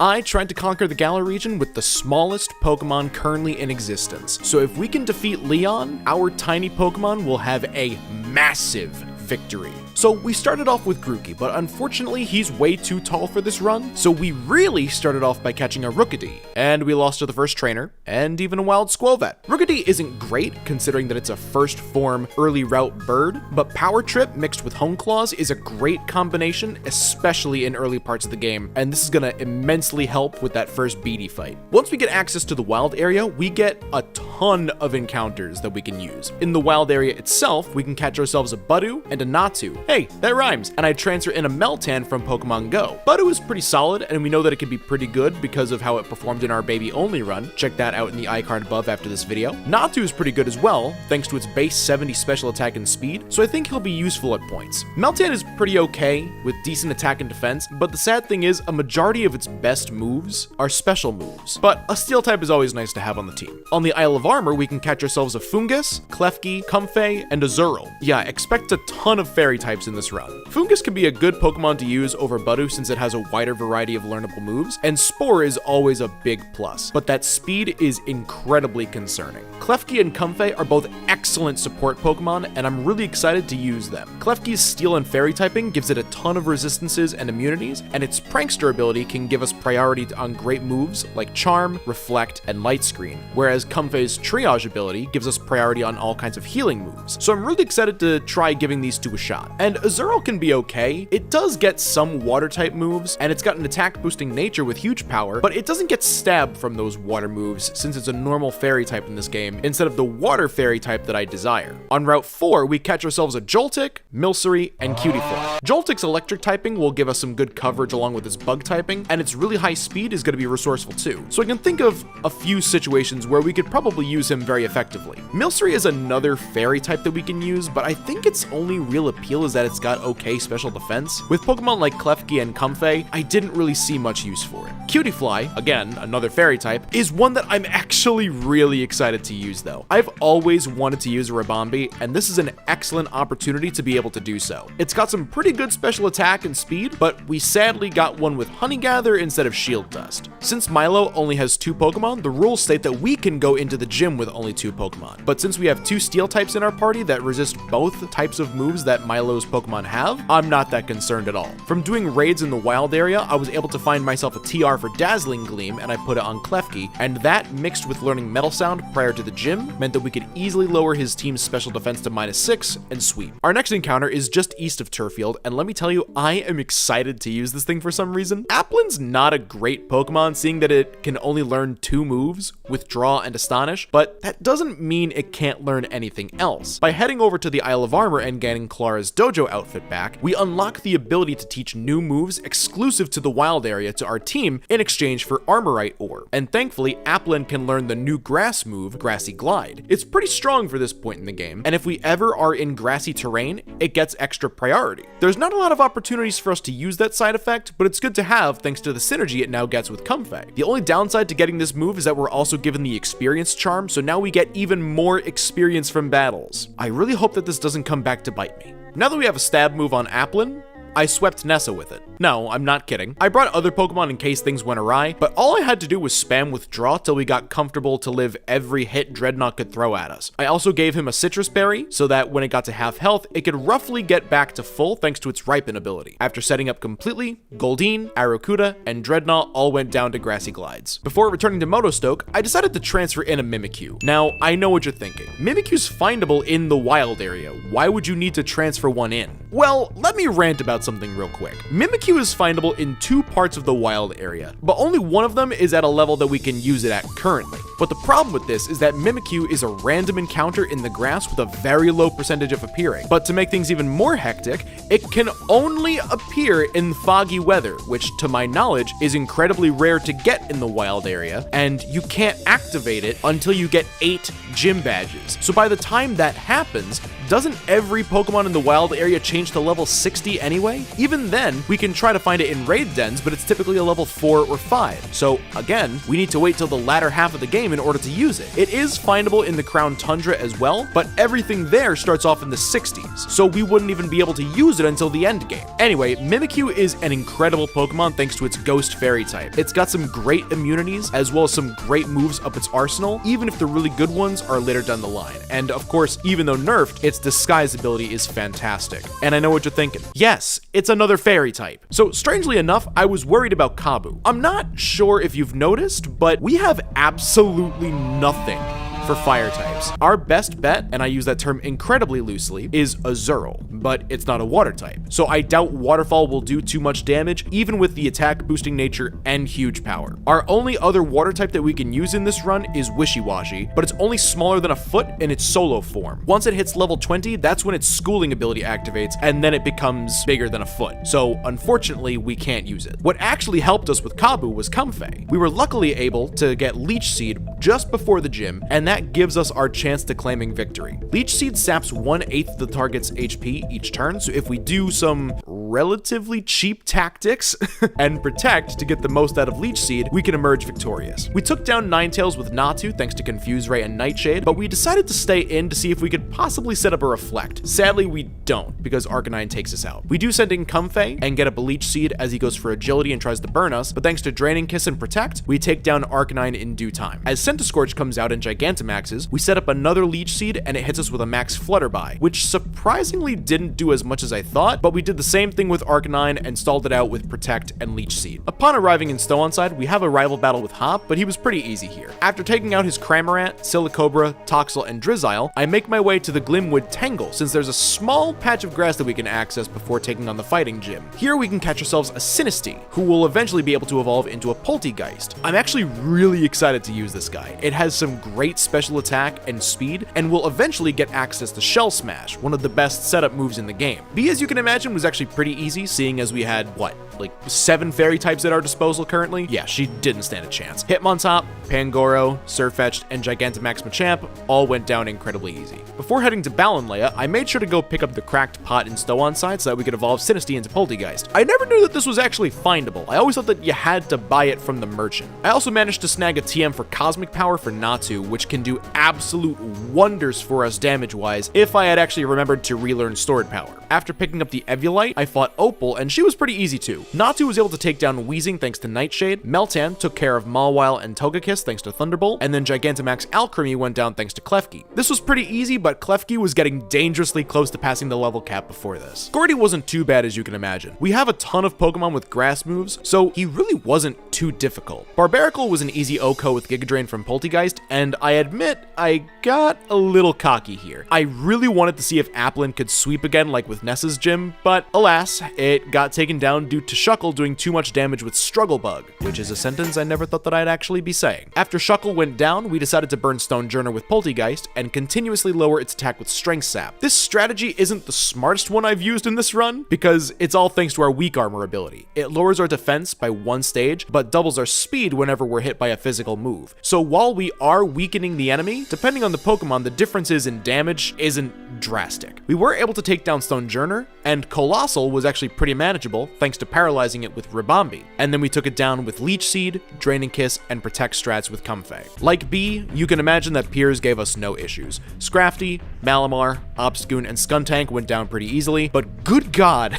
I tried to conquer the Galar region with the smallest Pokemon currently in existence. So if we can defeat Leon, our tiny Pokemon will have a massive victory. So we started off with Grookey, but unfortunately he's way too tall for this run, so we really started off by catching a Rookidee, and we lost to the first trainer, and even a wild Squirvet. Rookidee isn't great, considering that it's a first form early route bird, but Power Trip mixed with Hone Claws is a great combination, especially in early parts of the game, and this is gonna immensely help with that first BD fight. Once we get access to the wild area, we get a ton of encounters that we can use. In the wild area itself, we can catch ourselves a Budew and a Natu. Hey, that rhymes. And I transfer in a Meltan from Pokemon Go. Budew is pretty solid, and we know that it can be pretty good because of how it performed in our baby only run. Check that out in the iCard above after this video. Natu is pretty good as well, thanks to its base 70 special attack and speed, so I think he'll be useful at points. Meltan is pretty okay with decent attack and defense, but the sad thing is a majority of its best moves are special moves. But a steel type is always nice to have on the team. On the Isle of Armor, we can catch ourselves a Fungus, Klefki, Comfey, and a Zurill. Yeah, expect a ton of fairy types in this run. Fungus can be a good Pokemon to use over Budew since it has a wider variety of learnable moves, and Spore is always a big plus, but that speed is incredibly concerning. Klefki and Comfey are both excellent support Pokemon, and I'm really excited to use them. Klefki's Steel and Fairy typing gives it a ton of resistances and immunities, and its Prankster ability can give us priority on great moves like Charm, Reflect, and Light Screen, whereas Comfey's Triage ability gives us priority on all kinds of healing moves. So I'm really excited to try giving these two a shot. And Azurill can be okay. It does get some water type moves, and it's got an attack boosting nature with huge power, but it doesn't get stabbed from those water moves since it's a normal fairy type in this game instead of the water fairy type that I desire. On Route 4, we catch ourselves a Joltik, Milcery, and Cutiefly. Joltik's electric typing will give us some good coverage along with its bug typing, and its really high speed is going to be resourceful too. So I can think of a few situations where we could probably use him very effectively. Milcery is another fairy type that we can use, but I think its only real appeal is that it's got okay special defense. With Pokemon like Klefki and Comfey, I didn't really see much use for it. Cutiefly, again, another fairy type, is one that I'm actually really excited to use though. I've always wanted to use a Ribombee, and this is an excellent opportunity to be able to do so. It's got some pretty good special attack and speed, but we sadly got one with Honey Gather instead of Shield Dust. Since Milo only has 2 Pokemon, the rules state that we can go into the gym with only 2 Pokemon. But since we have 2 Steel types in our party that resist both types of moves that Milo's Pokemon have, I'm not that concerned at all. From doing raids in the wild area, I was able to find myself a TR for Dazzling Gleam, and I put it on Klefki, and that mixed with learning Metal Sound prior to the gym meant that we could easily lower his team's special defense to -6 and sweep. Our next encounter is just east of Turffield, and let me tell you, I am excited to use this thing for some reason. Applin's not a great Pokemon, seeing that it can only learn 2 moves, Withdraw and Astonish, but that doesn't mean it can't learn anything else. By heading over to the Isle of Armor and getting Clara's Dojo outfit back, we unlock the ability to teach new moves exclusive to the wild area to our team in exchange for Armorite Ore. And thankfully, Applin can learn the new grass move, Grassy Glide. It's pretty strong for this point in the game, and if we ever are in grassy terrain, it gets extra priority. There's not a lot of opportunities for us to use that side effect, but it's good to have thanks to the synergy it now gets with Comfey. The only downside to getting this move is that we're also given the experience charm, so now we get even more experience from battles. I really hope that this doesn't come back to bite me. Now that we have a stab move on Applin, I swept Nessa with it. No, I'm not kidding. I brought other Pokemon in case things went awry, but all I had to do was spam Withdraw till we got comfortable to live every hit Dreadnought could throw at us. I also gave him a Citrus Berry so that when it got to half health, it could roughly get back to full thanks to its Ripen ability. After setting up completely, Goldeen, Arrokuda, and Dreadnought all went down to Grassy Glides. Before returning to Motostoke, I decided to transfer in a Mimikyu. Now, I know what you're thinking. Mimikyu's findable in the wild area. Why would you need to transfer one in? Well, let me rant about something real quick. Mimikyu is findable in 2 parts of the wild area, but only one of them is at a level that we can use it at currently. But the problem with this is that Mimikyu is a random encounter in the grass with a very low percentage of appearing. But to make things even more hectic, it can only appear in foggy weather, which to my knowledge is incredibly rare to get in the wild area, and you can't activate it until you get 8 gym badges. So by the time that happens, doesn't every Pokemon in the wild area change to level 60 anyway? anyway. Even then, we can try to find it in raid dens, but it's typically a level 4 or 5. So again, we need to wait till the latter half of the game in order to use it. It is findable in the Crown Tundra as well, but everything there starts off in the 60s, so we wouldn't even be able to use it until the end game. Anyway, Mimikyu is an incredible Pokemon thanks to its Ghost Fairy type. It's got some great immunities, as well as some great moves up its arsenal, even if the really good ones are later down the line. And of course, even though nerfed, its disguise ability is fantastic. And I know what you're thinking. Yes, it's another fairy type. So strangely enough, I was worried about Kabu. I'm not sure if you've noticed, but we have absolutely nothing for fire types. Our best bet, and I use that term incredibly loosely, is Azurill, but it's not a water type. So I doubt Waterfall will do too much damage, even with the attack boosting nature and huge power. Our only other water type that we can use in this run is Wishy-Washy, but it's only smaller than a foot in its solo form. Once it hits level 20, that's when its schooling ability activates, and then it becomes bigger than a foot. So unfortunately, we can't use it. What actually helped us with Kabu was Comfey. We were luckily able to get Leech Seed just before the gym, and that gives us our chance to claiming victory. Leech Seed saps 1/8 of the target's HP each turn, so if we do some relatively cheap tactics and protect to get the most out of Leech Seed, we can emerge victorious. We took down Ninetales with Natu thanks to Confuse Ray and Nightshade, but we decided to stay in to see if we could possibly set up a Reflect. Sadly, we don't, because Arcanine takes us out. We do send in Comfey and get a Leech Seed as he goes for agility and tries to burn us, but thanks to Draining Kiss and Protect, we take down Arcanine in due time. As Centiskorch comes out in Gigantamaxes, we set up another Leech Seed and it hits us with a Max Flutterby, which surprisingly didn't do as much as I thought, but we did the same thing with Arcanine and stalled it out with Protect and Leech Seed. Upon arriving in Stow-on-Side, we have a rival battle with Hop, but he was pretty easy here. After taking out his Cramorant, Silicobra, Toxel, and Drizzile, I make my way to the Glimwood Tangle, since there's a small patch of grass that we can access before taking on the fighting gym. Here we can catch ourselves a Sinistea, who will eventually be able to evolve into a Poltegeist. I'm actually really excited to use this guy. It has some great special attack and speed, and will eventually get access to Shell Smash, one of the best setup moves in the game. B, as you can imagine, was actually pretty easy, seeing as we had, like 7 fairy types at our disposal currently? Yeah, she didn't stand a chance. Hitmontop, Pangoro, Surfetch'd, and Gigantamax Machamp all went down incredibly easy. Before heading to Balonlea, I made sure to go pick up the cracked pot in Stow-on-Side so that we could evolve Sinistea into Poltegeist. I never knew that this was actually findable. I always thought that you had to buy it from the merchant. I also managed to snag a TM for Cosmic Power for Natu, which can do absolute wonders for us damage-wise if I had actually remembered to relearn Stored Power. After picking up the Eviolite, I fought Opal, and she was pretty easy too. Natu was able to take down Weezing thanks to Nightshade, Meltan took care of Mawile and Togekiss thanks to Thunderbolt, and then Gigantamax Alcremie went down thanks to Klefki. This was pretty easy, but Klefki was getting dangerously close to passing the level cap before this. Gordy wasn't too bad, as you can imagine. We have a ton of Pokemon with grass moves, so he really wasn't too difficult. Barbaracle was an easy OHKO with Giga Drain from Poltegeist, and I admit I got a little cocky here. I really wanted to see if Applin could sweep again like with Nessa's gym, but alas, it got taken down due to Shuckle doing too much damage with Struggle Bug, which is a sentence I never thought that I'd actually be saying. After Shuckle went down, we decided to burn Stonejourner with Poltegeist and continuously lower its attack with Strength Sap. This strategy isn't the smartest one I've used in this run, because it's all thanks to our weak armor ability. It lowers our defense by 1 stage, but doubles our speed whenever we're hit by a physical move. So while we are weakening the enemy, depending on the Pokemon, the differences in damage isn't drastic. We were able to take down Stonejourner, and Colossal was actually pretty manageable thanks to paralyzing it with Ribombee. And then we took it down with Leech Seed, Draining Kiss, and Protect strats with Comfey. Like B, you can imagine that Piers gave us no issues. Scrafty, Malamar, Obscune, and Skuntank went down pretty easily, but good God,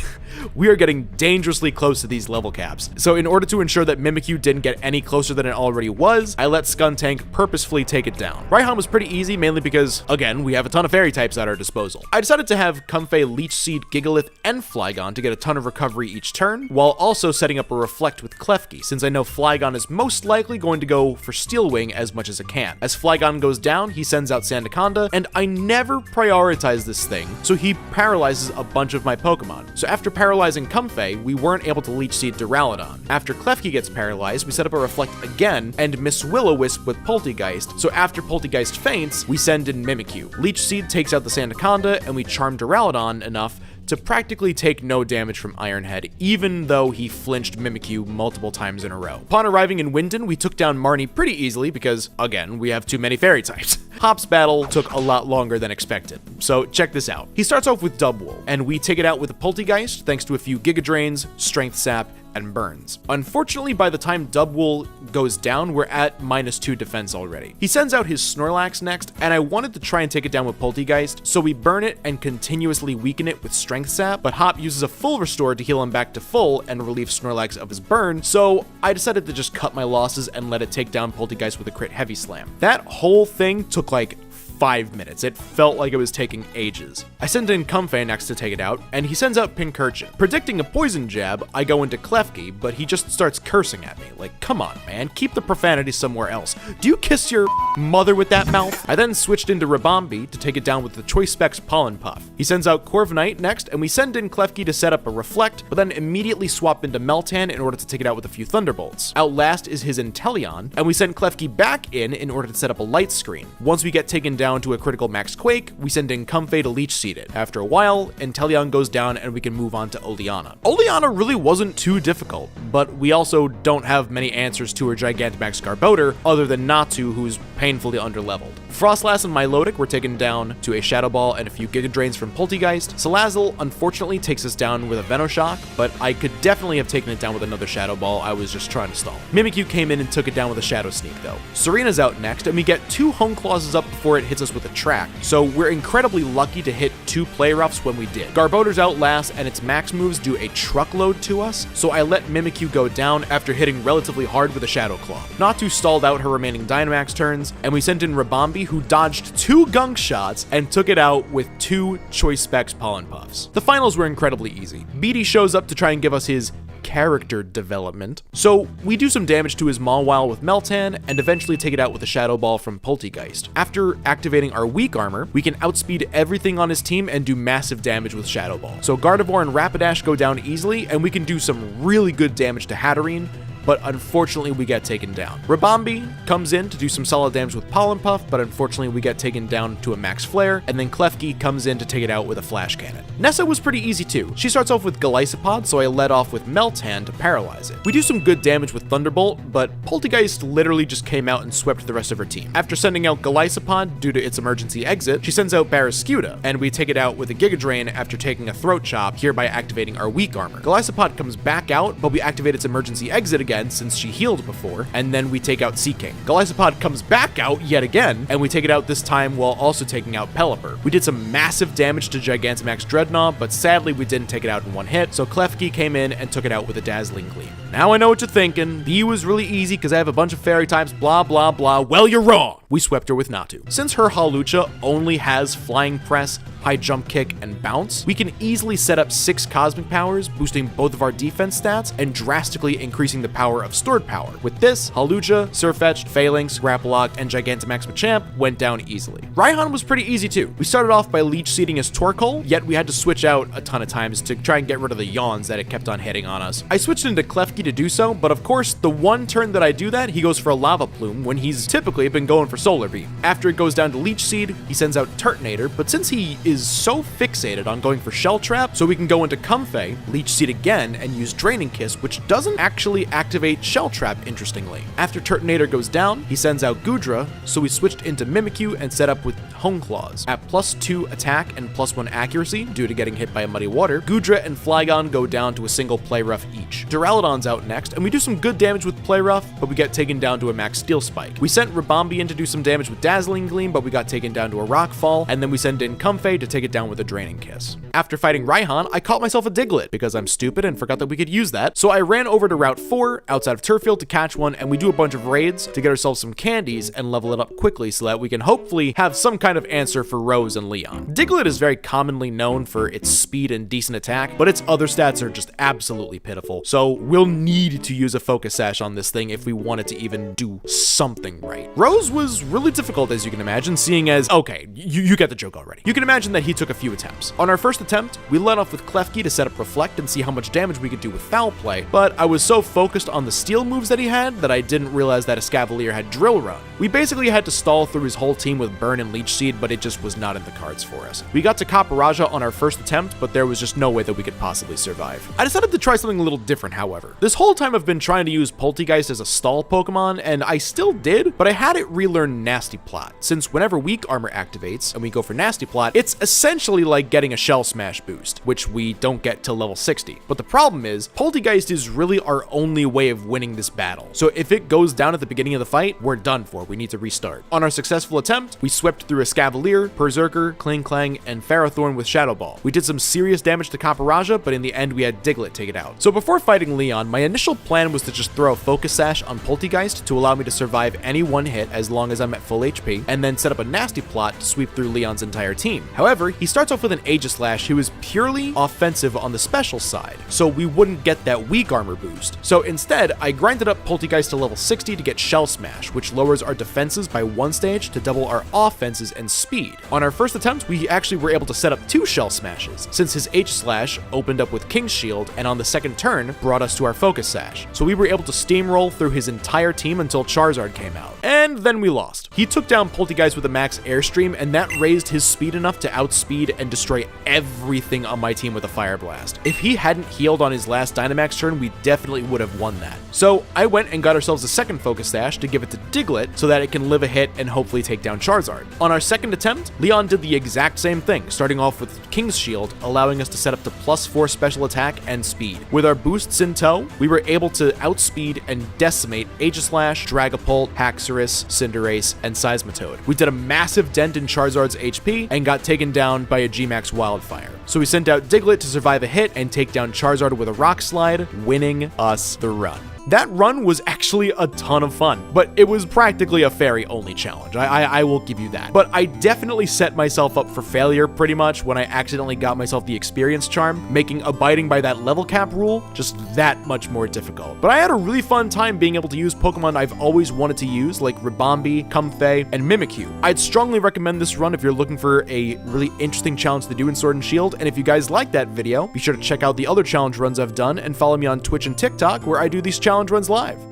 we are getting dangerously close to these level caps. So in order to ensure that Mimikyu didn't get any closer than it already was, I let Skuntank purposefully take it down. Raihan was pretty easy, mainly because, again, we have a ton of fairy types at our disposal. I decided to have Comfey, Leech Seed, Gigalith, and Flygon to get a ton of recovery each turn, while also setting up a Reflect with Klefki, since I know Flygon is most likely going to go for Steel Wing as much as it can. As Flygon goes down, he sends out Sandaconda, and I never prioritize this thing, so he paralyzes a bunch of my Pokemon. So after paralyzing Comfey, we weren't able to Leech Seed Duraludon. After Klefki gets paralyzed, we set up a Reflect again, and Miss Will-O-Wisp with Poltegeist, so after Poltegeist faints, we send in Mimikyu. Leech Seed takes out the Sandaconda, and we charm Duraludon enough to practically take no damage from Ironhead, even though he flinched Mimikyu multiple times in a row. Upon arriving in Winden, we took down Marnie pretty easily because, again, we have too many fairy types. Hop's battle took a lot longer than expected, so check this out. He starts off with Dubwool, and we take it out with a Poltegeist thanks to a few Giga Drains, Strength Sap, and burns. Unfortunately, by the time Dubwool goes down, we're at -2 defense already. He sends out his Snorlax next, and I wanted to try and take it down with Poltegeist, so we burn it and continuously weaken it with Strength Sap, but Hop uses a full restore to heal him back to full and relieve Snorlax of his burn, so I decided to just cut my losses and let it take down Poltegeist with a crit Heavy Slam. That whole thing took like 5 minutes. It felt like it was taking ages. I send in Comfey next to take it out, and he sends out Pincurchin. Predicting a poison jab, I go into Klefki, but he just starts cursing at me. Like, come on, man, keep the profanity somewhere else. Do you kiss your mother with that mouth? I then switched into Ribombee to take it down with the Choice Specs Pollen Puff. He sends out Corviknight next, and we send in Klefki to set up a Reflect, but then immediately swap into Meltan in order to take it out with a few Thunderbolts. Outlast is his Inteleon, and we send Klefki back in order to set up a Light Screen. Once we get taken down to a critical max Quake, we send in Comfey to Leech Seed it. After a while, Inteleon goes down and we can move on to Oleana. Oleana really wasn't too difficult, but we also don't have many answers to her Gigantamax Garbodor other than Natu, who's painfully underleveled. Frostlass and Milotic were taken down to a Shadow Ball and a few Giga Drains from Poltegeist. Salazzle unfortunately takes us down with a Venoshock, but I could definitely have taken it down with another Shadow Ball. I was just trying to stall. Mimikyu came in and took it down with a Shadow Sneak though. Serena's out next, and we get 2 Hone Clauses up before it hits us with a Track, so we're incredibly lucky to hit 2 Play Roughs when we did. Garbodor's out last, and its max moves do a truckload to us, so I let Mimikyu go down after hitting relatively hard with a Shadow Claw. Natu stalled out her remaining Dynamax turns, and we sent in Ribombee, who dodged 2 Gunk Shots and took it out with 2 Choice Specs Pollen Puffs. The finals were incredibly easy. Beatty shows up to try and give us his character development. So we do some damage to his Mawile with Meltan and eventually take it out with a Shadow Ball from Poltegeist. After activating our weak armor, we can outspeed everything on his team and do massive damage with Shadow Ball. So Gardevoir and Rapidash go down easily, and we can do some really good damage to Hatterene, but unfortunately we get taken down. Ribombee comes in to do some solid damage with Pollen Puff, but unfortunately we get taken down to a Max Flare, and then Klefki comes in to take it out with a Flash Cannon. Nessa was pretty easy too. She starts off with Golisopod, so I led off with Meltan to paralyze it. We do some good damage with Thunderbolt, but Poltegeist literally just came out and swept the rest of her team. After sending out Golisopod due to its emergency exit, she sends out Barraskewda, and we take it out with a Giga Drain after taking a Throat Chop, hereby activating our weak armor. Golisopod comes back out, but we activate its emergency exit again since she healed before, and then we take out Seaking. Golisopod comes back out yet again, and we take it out this time while also taking out Pelipper. We did some massive damage to Gigantamax Dreadnought, but sadly we didn't take it out in one hit, so Klefki came in and took it out with a Dazzling Gleam. Now I know what you're thinking. B was really easy because I have a bunch of fairy types, blah blah blah. Well, you're wrong! We swept her with Natu. Since her Hawlucha only has Flying Press, High Jump Kick, and Bounce, we can easily set up 6 Cosmic Powers, boosting both of our defense stats and drastically increasing the power of stored power. With this, Hawlucha, Surfetch'd, Phalanx, Grapplelocke, and Gigantamax Machamp went down easily. Raihan was pretty easy too. We started off by Leech Seeding his Torkoal, yet we had to switch out a ton of times to try and get rid of the yawns that it kept on hitting on us. I switched into Klefki to do so, but of course, the one turn that I do that, he goes for a Lava Plume when he's typically been going for Solar Beam. After it goes down to Leech Seed, he sends out Turtonator, but since he is so fixated on going for Shell Trap, so we can go into Comfey, Leech Seed again, and use Draining Kiss, which doesn't actually activate Shell Trap, interestingly. After Turtonator goes down, he sends out Goodra, so we switched into Mimikyu and set up with Hone Claws. At +2 attack and +1 accuracy, due to getting hit by a Muddy Water, Goodra and Flygon go down to a single Play Rough each. Duraludon's out next, and we do some good damage with Play Rough, but we get taken down to a Max Steel Spike. We sent Ribombee in to do some damage with Dazzling Gleam, but we got taken down to a Rock Fall, and then we send in Comfey to take it down with a Draining Kiss. After fighting Raihan, I caught myself a Diglett, because I'm stupid and forgot that we could use that, so I ran over to Route 4, outside of Turffield, to catch one, and we do a bunch of raids to get ourselves some candies and level it up quickly so that we can hopefully have some kind of answer for Rose and Leon. Diglett is very commonly known for its speed and decent attack, but its other stats are just absolutely pitiful, so we'll need to use a Focus Sash on this thing if we want it to even do something right. Rose was really difficult, as you can imagine, seeing as, okay, you get the joke already. You can imagine that he took a few attempts. On our first attempt, we led off with Klefki to set up Reflect and see how much damage we could do with Foul Play, but I was so focused on the steal moves that he had that I didn't realize that Escavalier had Drill Run. We basically had to stall through his whole team with Burn and Leech Seed, but it just was not in the cards for us. We got to Kaparaja on our first attempt, but there was just no way that we could possibly survive. I decided to try something a little different, however. This whole time I've been trying to use Poltegeist as a stall Pokemon, and I still did, but I had it relearn Nasty Plot, since whenever Weak Armor activates and we go for Nasty Plot, it's essentially like getting a Shell Smash boost, which we don't get till level 60. But the problem is, Poltegeist is really our only way of winning this battle. So if it goes down at the beginning of the fight, we're done for. We need to restart. On our successful attempt, we swept through Escavalier, Berserker, Kling Klang, and Ferrothorn with Shadow Ball. We did some serious damage to Kaparaja, but in the end we had Diglett take it out. So before fighting Leon, my initial plan was to just throw a Focus Sash on Poltegeist to allow me to survive any one hit as long as I'm at full HP, and then set up a Nasty Plot to sweep through Leon's entire team. However, he starts off with an Aegislash who is purely offensive on the special side, so we wouldn't get that Weak Armor boost. So instead, I grinded up Poltegeist to level 60 to get Shell Smash, which lowers our defenses by 1 stage to double our offenses and speed. On our first attempt, we actually were able to set up 2 Shell Smashes, since his H-Slash opened up with King's Shield, and on the second turn, brought us to our Focus Sash. So we were able to steamroll through his entire team until Charizard came out. And then we lost. He took down Poltegeist with a max Airstream, and that raised his speed enough to outspeed and destroy everything on my team with a Fire Blast. If he hadn't healed on his last Dynamax turn, we definitely would have won that. So I went and got ourselves a second Focus Sash to give it to Diglett so that it can live a hit and hopefully take down Charizard. On our second attempt, Leon did the exact same thing, starting off with King's Shield, allowing us to set up to +4 special attack and speed. With our boosts in tow, we were able to outspeed and decimate Aegislash, Dragapult, Haxorus, Cinderace, and Seismitoad. We did a massive dent in Charizard's HP and got taken down by a G-Max Wildfire. So we sent out Diglett to survive a hit and take down Charizard with a Rock Slide, winning us the run. That run was actually a ton of fun, but it was practically a fairy-only challenge. I will give you that. But I definitely set myself up for failure pretty much when I accidentally got myself the experience charm, making abiding by that level cap rule just that much more difficult. But I had a really fun time being able to use Pokemon I've always wanted to use, like Ribombee, Comfey, and Mimikyu. I'd strongly recommend this run if you're looking for a really interesting challenge to do in Sword and Shield, and if you guys like that video, be sure to check out the other challenge runs I've done and follow me on Twitch and TikTok where I do these challenge runs live.